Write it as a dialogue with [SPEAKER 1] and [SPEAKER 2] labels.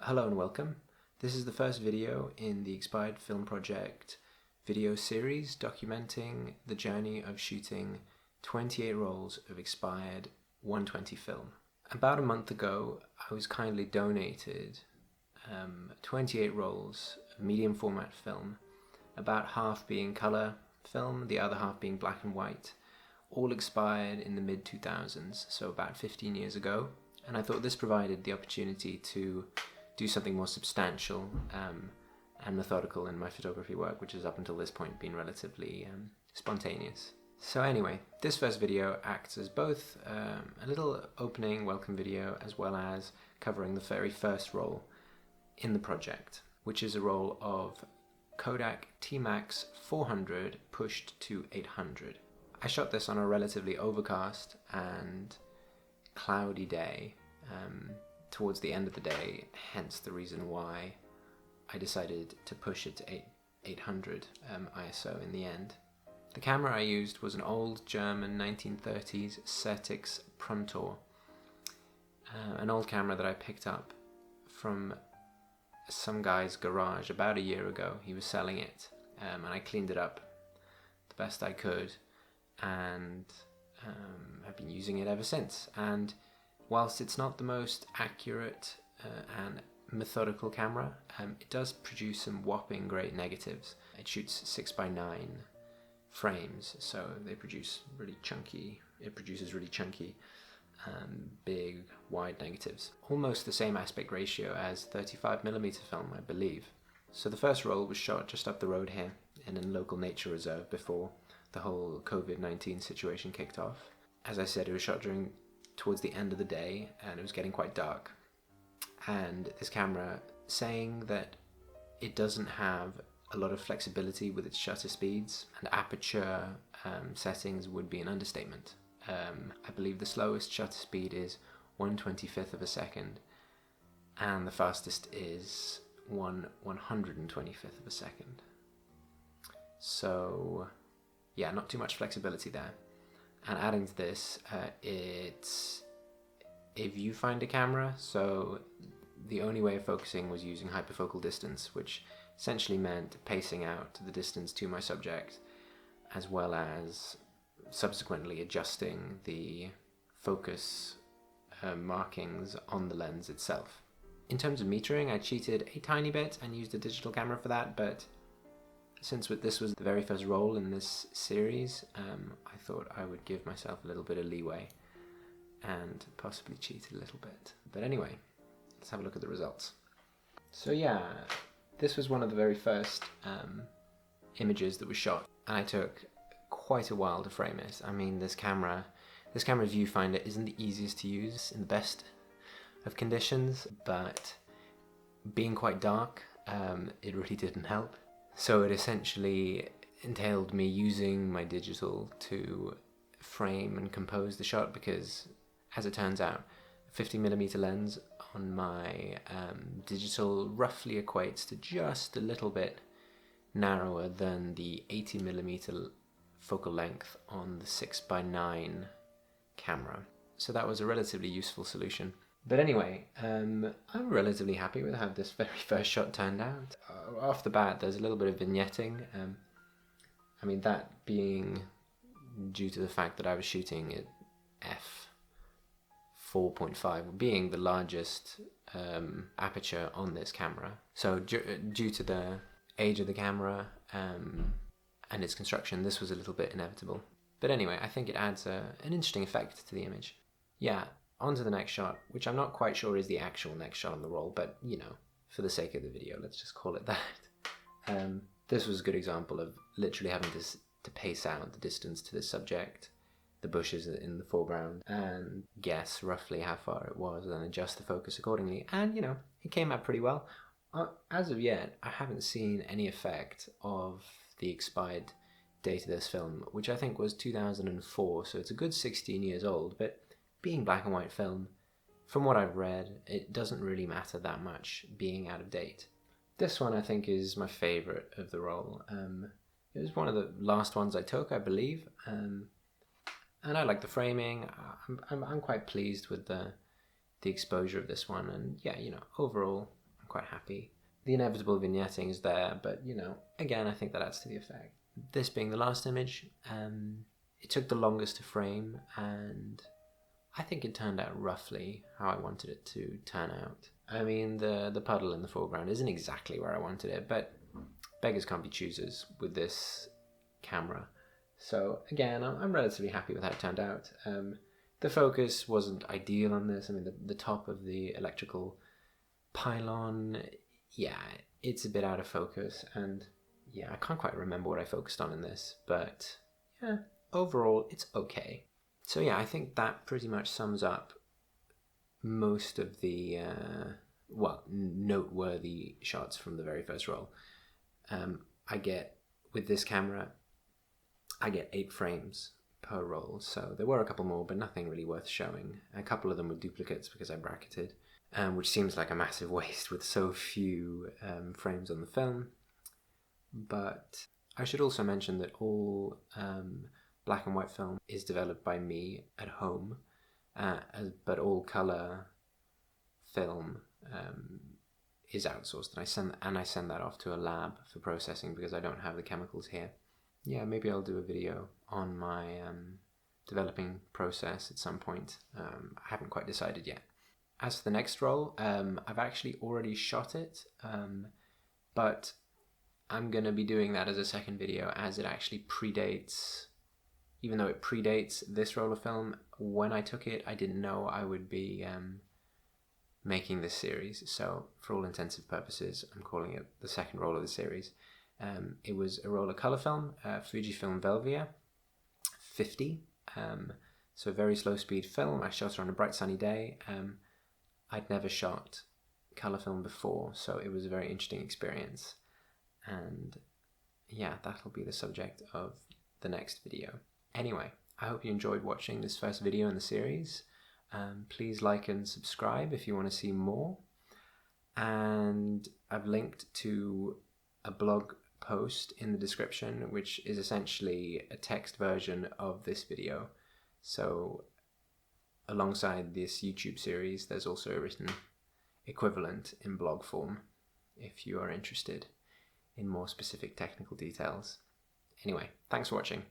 [SPEAKER 1] Hello and welcome. This is the first video in the Expired Film Project video series documenting the journey of shooting 28 rolls of expired 120 film. About a month ago, I was kindly donated 28 rolls of medium format film, about half being color film, the other half being black and white, all expired in the mid-2000s, so about 15 years ago. And I thought this provided the opportunity to do something more substantial and methodical in my photography work, which has up until this point been relatively spontaneous. So anyway, this first video acts as both a little opening welcome video as well as covering the very first roll in the project, which is a roll of Kodak T-Max 400 pushed to 800. I shot this on a relatively overcast and cloudy day towards the end of the day, hence the reason why I decided to push it to 800 ISO in the end. The camera I used was an old German 1930s Certix Prontor, an old camera that I picked up from some guy's garage about a year ago. He was selling it, and I cleaned it up the best I could, and I've been using it ever since. And whilst it's not the most accurate and methodical camera, it does produce some whopping great negatives. It shoots 6x9 frames, so they produce really chunky, big, wide negatives. Almost the same aspect ratio as 35mm film, I believe. So the first roll was shot just up the road here in a local nature reserve before the whole COVID-19 situation kicked off. As I said, it was shot towards the end of the day, and it was getting quite dark. And this camera, saying that it doesn't have a lot of flexibility with its shutter speeds and aperture settings would be an understatement. I believe the slowest shutter speed is 1/25 of a second, and the fastest is 1/125 of a second. So yeah, not too much flexibility there. And adding to this, it's a viewfinder camera, so the only way of focusing was using hyperfocal distance, which essentially meant pacing out the distance to my subject, as well as subsequently adjusting the focus markings on the lens itself. In terms of metering, I cheated a tiny bit and used a digital camera for that, but since this was the very first roll in this series, I thought I would give myself a little bit of leeway and possibly cheat a little bit. But anyway, let's have a look at the results. So yeah, this was one of the very first images that was shot, and I took quite a while to frame it. I mean, this camera viewfinder isn't the easiest to use in the best of conditions, but being quite dark, it really didn't help. So it essentially entailed me using my digital to frame and compose the shot, because as it turns out, a 50mm lens on my digital roughly equates to just a little bit narrower than the 80mm focal length on the 6x9 camera. So that was a relatively useful solution. But anyway, I'm relatively happy with how this very first shot turned out. Off the bat, there's a little bit of vignetting. I mean, that being due to the fact that I was shooting at f4.5, being the largest aperture on this camera. So due to the age of the camera and its construction, this was a little bit inevitable. But anyway, I think it adds an interesting effect to the image. Yeah. On to the next shot, which I'm not quite sure is the actual next shot on the roll, but you know, for the sake of the video, let's just call it that. This was a good example of literally having to pace out the distance to the subject, the bushes in the foreground, and guess roughly how far it was and adjust the focus accordingly. And you know, it came out pretty well. As of yet, I haven't seen any effect of the expired date of this film, which I think was 2004, so it's a good 16 years old, but being black and white film, from what I've read, it doesn't really matter that much being out of date. This one I think is my favourite of the roll. It was one of the last ones I took, I believe, and I like the framing. I'm quite pleased with the exposure of this one, and yeah, you know, overall quite happy. The inevitable vignetting is there, but you know, again, I think that adds to the effect. This being the last image, it took the longest to frame, and I think it turned out roughly how I wanted it to turn out. I mean, the puddle in the foreground isn't exactly where I wanted it, but beggars can't be choosers with this camera. So again, I'm relatively happy with how it turned out. The focus wasn't ideal on this. I mean, the top of the electrical pylon, yeah, it's a bit out of focus, and yeah, I can't quite remember what I focused on in this, but yeah, overall, it's okay. So yeah, I think that pretty much sums up most of the, noteworthy shots from the very first roll. With this camera, I get 8 frames per roll, so there were a couple more, but nothing really worth showing. A couple of them were duplicates because I bracketed, which seems like a massive waste with so few frames on the film. But I should also mention that all black and white film is developed by me at home, but all color film is outsourced, and I send that off to a lab for processing because I don't have the chemicals here. Yeah, maybe I'll do a video on my developing process at some point. I haven't quite decided yet. As for the next roll, I've actually already shot it, but I'm going to be doing that as a second video, as it actually predates, even though it predates this roll of film. When I took it, I didn't know I would be making this series, so for all intensive purposes, I'm calling it the second roll of the series. It was a roll of color film, Fujifilm Velvia 50, so a very slow speed film. I shot it on a bright sunny day. I'd never shot color film before, so it was a very interesting experience, and yeah, that'll be the subject of the next video. Anyway, I hope you enjoyed watching this first video in the series. Please like and subscribe if you want to see more, and I've linked to a blog post in the description, which is essentially a text version of this video. So alongside this YouTube series, there's also a written equivalent in blog form if you are interested in more specific technical details. Anyway, thanks for watching.